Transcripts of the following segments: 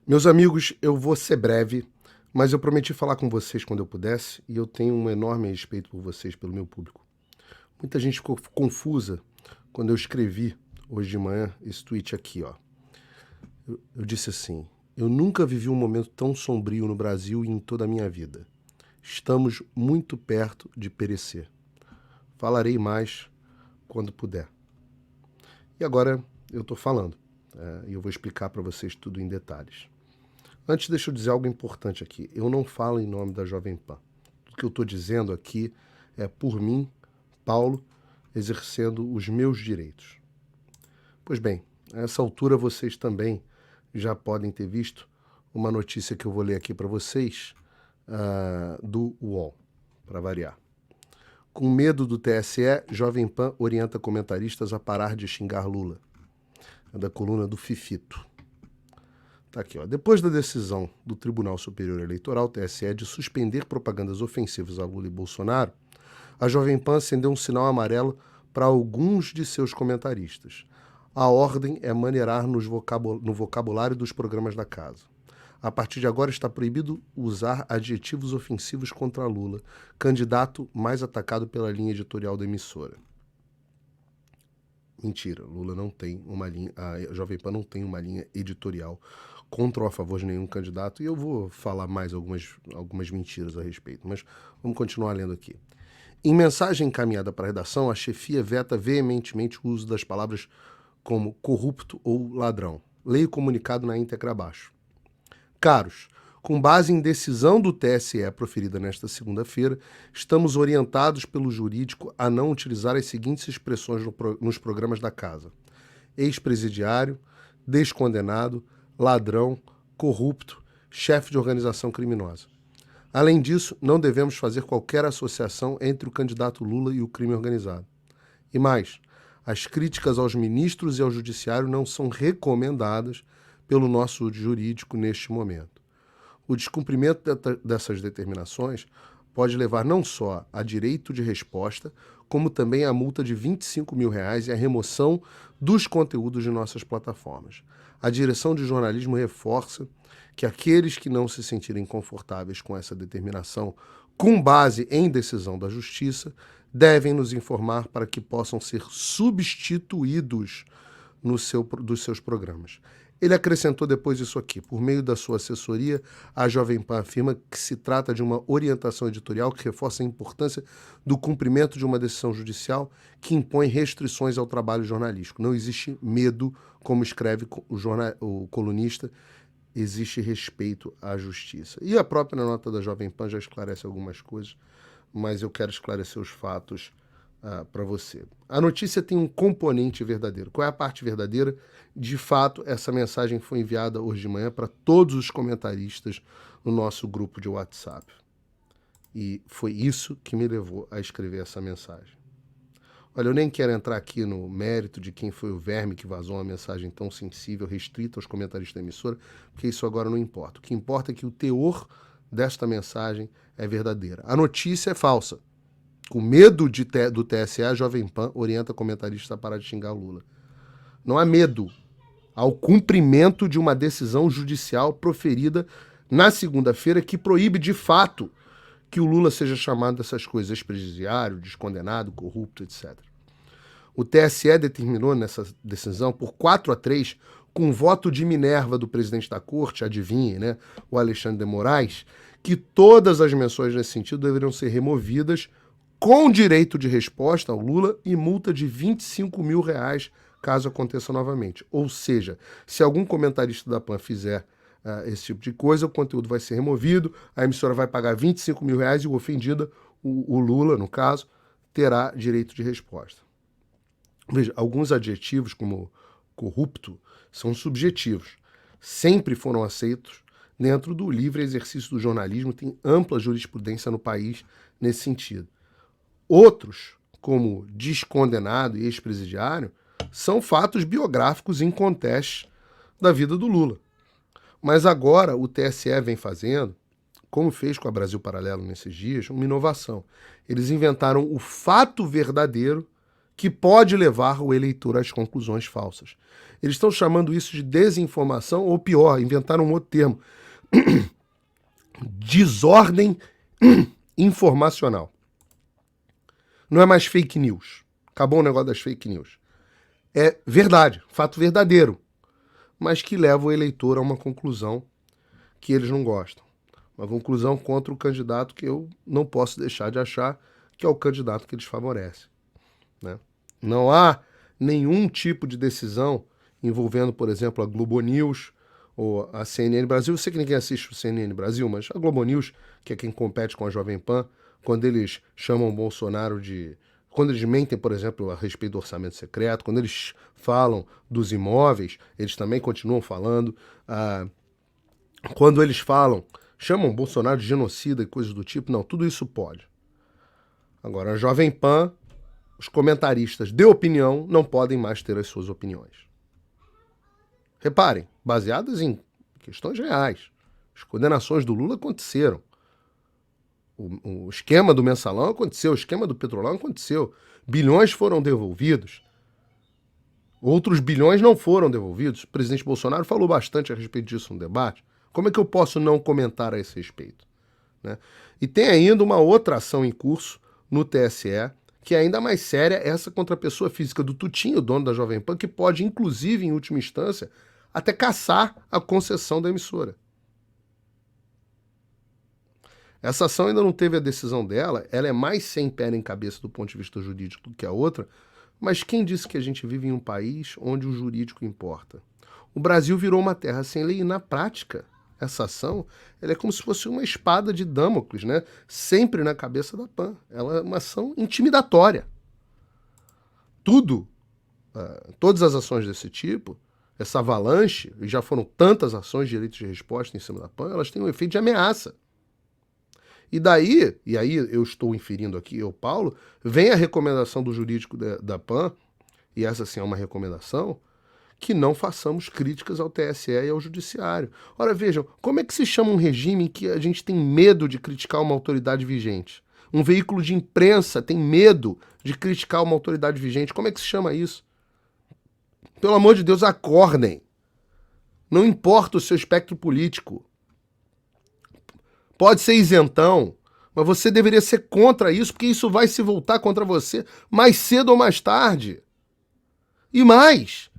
Meus amigos, eu vou ser breve, mas eu prometi falar com vocês quando eu pudesse e eu tenho um enorme respeito por vocês, pelo meu público. Muita gente ficou confusa quando eu escrevi hoje de manhã esse tweet aqui, ó. Eu disse assim: eu nunca vivi um momento tão sombrio no Brasil e em toda a minha vida. Estamos muito perto de perecer. Falarei mais quando puder. E agora eu estou falando, e eu vou explicar para vocês tudo em detalhes. Antes, deixa eu dizer algo importante aqui. Eu não falo em nome da Jovem Pan. O que eu estou dizendo aqui é por mim, Paulo, exercendo os meus direitos. Pois bem, a essa altura vocês também já podem ter visto uma notícia que eu vou ler aqui para vocês do UOL, para variar. Com medo do TSE, Jovem Pan orienta comentaristas a parar de xingar Lula. É da coluna do Fifito. Tá aqui, ó. Depois da decisão do Tribunal Superior Eleitoral, TSE, de suspender propagandas ofensivas a Lula e Bolsonaro, a Jovem Pan acendeu um sinal amarelo para alguns de seus comentaristas. A ordem é maneirar no vocabulário dos programas da casa. A partir de agora está proibido usar adjetivos ofensivos contra Lula, candidato mais atacado pela linha editorial da emissora. Mentira, Lula não tem uma linha, a Jovem Pan não tem uma linha editorial contra ou a favor de nenhum candidato, e eu vou falar mais algumas mentiras a respeito, mas vamos continuar lendo aqui. Em mensagem encaminhada para a redação, a chefia veta veementemente o uso das palavras como corrupto ou ladrão. Leia o comunicado na íntegra abaixo. Caros, com base em decisão do TSE proferida nesta segunda-feira, estamos orientados pelo jurídico a não utilizar as seguintes expressões nos programas da casa: ex-presidiário, descondenado, ladrão, corrupto, chefe de organização criminosa. Além disso, não devemos fazer qualquer associação entre o candidato Lula e o crime organizado. E mais, as críticas aos ministros e ao judiciário não são recomendadas pelo nosso jurídico neste momento. O descumprimento dessas determinações pode levar não só a direito de resposta, como também a multa de R$ 25 mil e a remoção dos conteúdos de nossas plataformas. A direção de jornalismo reforça que aqueles que não se sentirem confortáveis com essa determinação, com base em decisão da Justiça, devem nos informar para que possam ser substituídos dos seus programas. Ele acrescentou depois isso aqui: por meio da sua assessoria, a Jovem Pan afirma que se trata de uma orientação editorial que reforça a importância do cumprimento de uma decisão judicial que impõe restrições ao trabalho jornalístico. Não existe medo, como escreve o colunista, existe respeito à justiça. E a própria nota da Jovem Pan já esclarece algumas coisas, mas eu quero esclarecer os fatos para você. A notícia tem um componente verdadeiro. Qual é a parte verdadeira? De fato, essa mensagem foi enviada hoje de manhã para todos os comentaristas no nosso grupo de WhatsApp. E foi isso que me levou a escrever essa mensagem. Olha, eu nem quero entrar aqui no mérito de quem foi o verme que vazou uma mensagem tão sensível, restrita aos comentaristas da emissora, porque isso agora não importa. O que importa é que o teor desta mensagem é verdadeira. A notícia é falsa. Com medo do TSE, a Jovem Pan orienta comentaristas a parar de xingar Lula. Não há medo. Há o cumprimento de uma decisão judicial proferida na segunda-feira que proíbe, de fato, que o Lula seja chamado dessas coisas: ex-presidiário, descondenado, corrupto, etc. O TSE determinou nessa decisão por 4-3, com voto de Minerva do presidente da corte, adivinhe, né, o Alexandre de Moraes, que todas as menções nesse sentido deveriam ser removidas, com direito de resposta ao Lula e multa de R$ 25 mil caso aconteça novamente. Ou seja, se algum comentarista da PAN fizer esse tipo de coisa, o conteúdo vai ser removido, a emissora vai pagar R$ 25 mil e o ofendido, o Lula, no caso, terá direito de resposta. Veja, alguns adjetivos, como corrupto, são subjetivos. Sempre foram aceitos dentro do livre exercício do jornalismo, tem ampla jurisprudência no país nesse sentido. Outros, como descondenado e ex-presidiário, são fatos biográficos incontestes da vida do Lula. Mas agora o TSE vem fazendo, como fez com a Brasil Paralelo nesses dias, uma inovação. Eles inventaram o fato verdadeiro que pode levar o eleitor às conclusões falsas. Eles estão chamando isso de desinformação, ou pior, inventaram um outro termo, desordem informacional. Não é mais fake news. Acabou o negócio das fake news. É verdade, fato verdadeiro, mas que leva o eleitor a uma conclusão que eles não gostam. Uma conclusão contra o candidato que eu não posso deixar de achar que é o candidato que eles favorecem, né? Não há nenhum tipo de decisão envolvendo, por exemplo, a Globo News ou a CNN Brasil. Eu sei que ninguém assiste o CNN Brasil, mas a Globo News, que é quem compete com a Jovem Pan, quando eles chamam o Bolsonaro de... Quando eles mentem, por exemplo, a respeito do orçamento secreto, quando eles falam dos imóveis, eles também continuam falando. Quando eles chamam o Bolsonaro de genocida e coisas do tipo, não, tudo isso pode. Agora, a Jovem Pan, os comentaristas de opinião não podem mais ter as suas opiniões. Reparem, baseadas em questões reais. As condenações do Lula aconteceram. O esquema do mensalão aconteceu, o esquema do petrolão aconteceu. Bilhões foram devolvidos. Outros bilhões não foram devolvidos. O presidente Bolsonaro falou bastante a respeito disso no debate. Como é que eu posso não comentar a esse respeito, né? E tem ainda uma outra ação em curso no TSE, que é ainda mais séria, essa contra a pessoa física do Tutinho, dono da Jovem Pan, que pode, inclusive, em última instância, até cassar a concessão da emissora. Essa ação ainda não teve a decisão dela, ela é mais sem pé nem cabeça do ponto de vista jurídico do que a outra, mas quem disse que a gente vive em um país onde o jurídico importa? O Brasil virou uma terra sem lei e, na prática, essa ação ela é como se fosse uma espada de Damocles, né? Sempre na cabeça da PAN. Ela é uma ação intimidatória. Todas as ações desse tipo, essa avalanche, e já foram tantas ações de direito de resposta em cima da PAN, elas têm um efeito de ameaça. E aí eu estou inferindo aqui, Paulo, vem a recomendação do jurídico da PAN, e essa sim é uma recomendação, que não façamos críticas ao TSE e ao Judiciário. Ora, vejam, como é que se chama um regime em que a gente tem medo de criticar uma autoridade vigente? Um veículo de imprensa tem medo de criticar uma autoridade vigente. Como é que se chama isso? Pelo amor de Deus, acordem. Não importa o seu espectro político. Pode ser isentão, mas você deveria ser contra isso, porque isso vai se voltar contra você mais cedo ou mais tarde. E mais,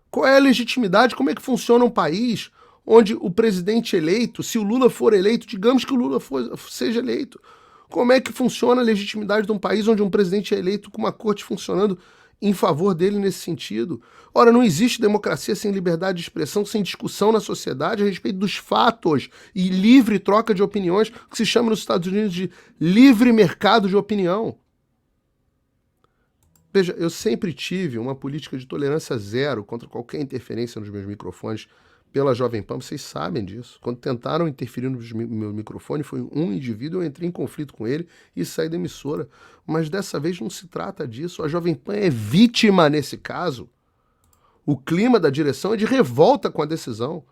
qual é a legitimidade? Como é que funciona um país onde o presidente eleito, se o Lula for eleito, digamos que o Lula seja eleito, como é que funciona a legitimidade de um país onde um presidente é eleito com uma corte funcionando em favor dele nesse sentido? Ora, não existe democracia sem liberdade de expressão, sem discussão na sociedade a respeito dos fatos e livre troca de opiniões, que se chama nos Estados Unidos de livre mercado de opinião. Veja, eu sempre tive uma política de tolerância zero contra qualquer interferência nos meus microfones pela Jovem Pan, vocês sabem disso. Quando tentaram interferir no meu microfone, foi um indivíduo, eu entrei em conflito com ele e saí da emissora. Mas dessa vez não se trata disso, a Jovem Pan é vítima nesse caso. O clima da direção é de revolta com a decisão.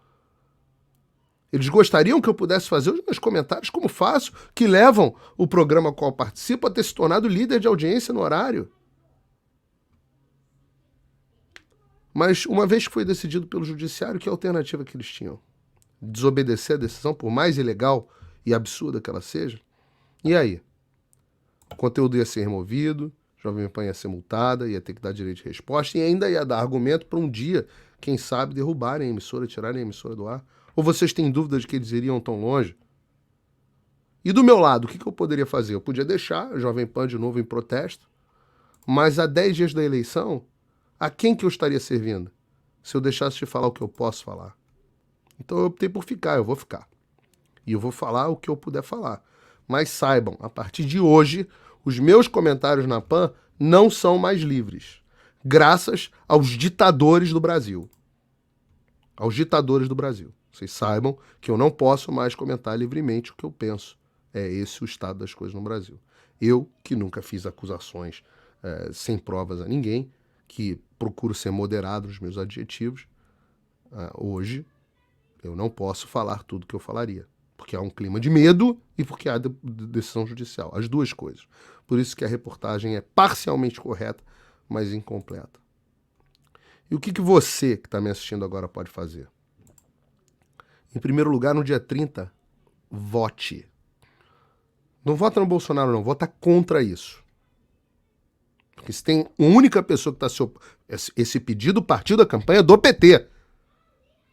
Eles gostariam que eu pudesse fazer os meus comentários, como faço, que levam o programa ao qual eu participo a ter se tornado líder de audiência no horário. Mas uma vez que foi decidido pelo judiciário, que alternativa que eles tinham? Desobedecer a decisão, por mais ilegal e absurda que ela seja? E aí? O conteúdo ia ser removido, Jovem Pan ia ser multada, ia ter que dar direito de resposta e ainda ia dar argumento para um dia, quem sabe, derrubarem a emissora, tirarem a emissora do ar. Ou vocês têm dúvida de que eles iriam tão longe? E do meu lado, o que eu poderia fazer? Eu podia deixar a Jovem Pan de novo em protesto, mas a 10 dias da eleição, a quem que eu estaria servindo se eu deixasse de falar o que eu posso falar? Então eu optei por ficar, eu vou ficar. E eu vou falar o que eu puder falar. Mas saibam, a partir de hoje, os meus comentários na PAN não são mais livres. Graças aos ditadores do Brasil. Aos ditadores do Brasil. Vocês saibam que eu não posso mais comentar livremente o que eu penso. É esse o estado das coisas no Brasil. Eu, que nunca fiz acusações sem provas a ninguém, que procuro ser moderado nos meus adjetivos, hoje eu não posso falar tudo que eu falaria. Porque há um clima de medo e porque há decisão judicial. As duas coisas. Por isso que a reportagem é parcialmente correta, mas incompleta. E o que você que está me assistindo agora pode fazer? Em primeiro lugar, no dia 30, vote. Não vota no Bolsonaro, não. Vota contra isso. Porque se tem uma única pessoa que está esse pedido partiu da campanha do PT.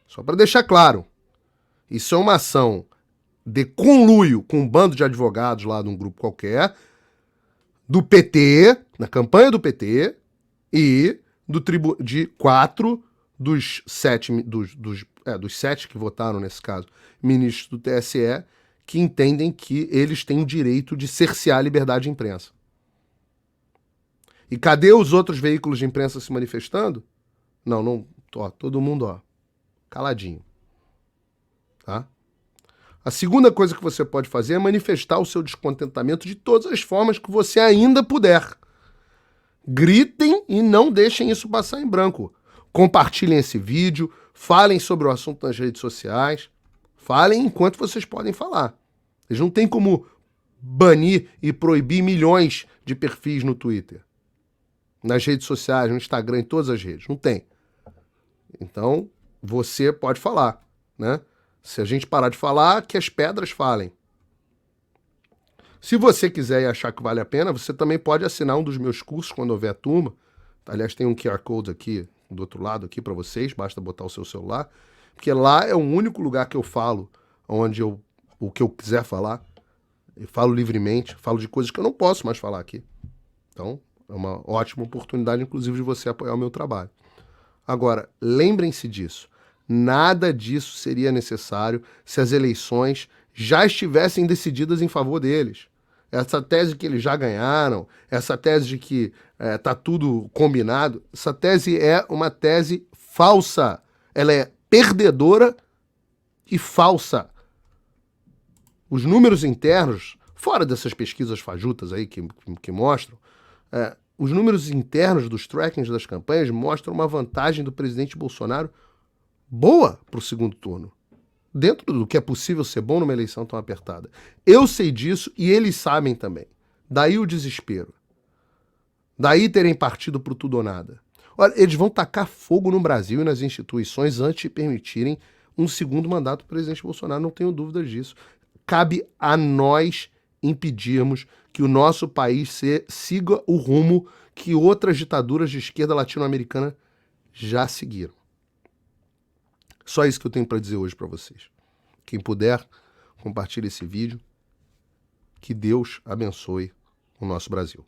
Só para deixar claro. Isso é uma ação de conluio com um bando de advogados lá de um grupo qualquer, do PT, na campanha do PT, e de 4 dos 7, dos 7 que votaram nesse caso, ministros do TSE, que entendem que eles têm o direito de cercear a liberdade de imprensa. E cadê os outros veículos de imprensa se manifestando? Não, todo mundo, caladinho. Tá? A segunda coisa que você pode fazer é manifestar o seu descontentamento de todas as formas que você ainda puder. Gritem e não deixem isso passar em branco. Compartilhem esse vídeo, falem sobre o assunto nas redes sociais, falem enquanto vocês podem falar. Eles não têm como banir e proibir milhões de perfis no Twitter, nas redes sociais, no Instagram, em todas as redes. Não tem. Então, você pode falar, né? Se a gente parar de falar, que as pedras falem. Se você quiser e achar que vale a pena, você também pode assinar um dos meus cursos quando houver turma. Aliás, tem um QR Code aqui, do outro lado, aqui para vocês. Basta botar o seu celular. Porque lá é o único lugar que eu falo, onde o que eu quiser falar. Eu falo livremente, falo de coisas que eu não posso mais falar aqui. Então, é uma ótima oportunidade, inclusive, de você apoiar o meu trabalho. Agora, lembrem-se disso. Nada disso seria necessário se as eleições já estivessem decididas em favor deles. Essa tese que eles já ganharam, essa tese de que tá tudo combinado, essa tese é uma tese falsa. Ela é perdedora e falsa. Os números internos, fora dessas pesquisas fajutas aí que mostram, os números internos dos trackings das campanhas mostram uma vantagem do presidente Bolsonaro boa para o segundo turno. Dentro do que é possível ser bom numa eleição tão apertada. Eu sei disso e eles sabem também. Daí o desespero. Daí terem partido pro tudo ou nada. Olha, eles vão tacar fogo no Brasil e nas instituições antes de permitirem um segundo mandato do presidente Bolsonaro. Não tenho dúvidas disso. Cabe a nós impedirmos que o nosso país siga o rumo que outras ditaduras de esquerda latino-americana já seguiram. Só isso que eu tenho para dizer hoje para vocês. Quem puder, compartilhe esse vídeo. Que Deus abençoe o nosso Brasil.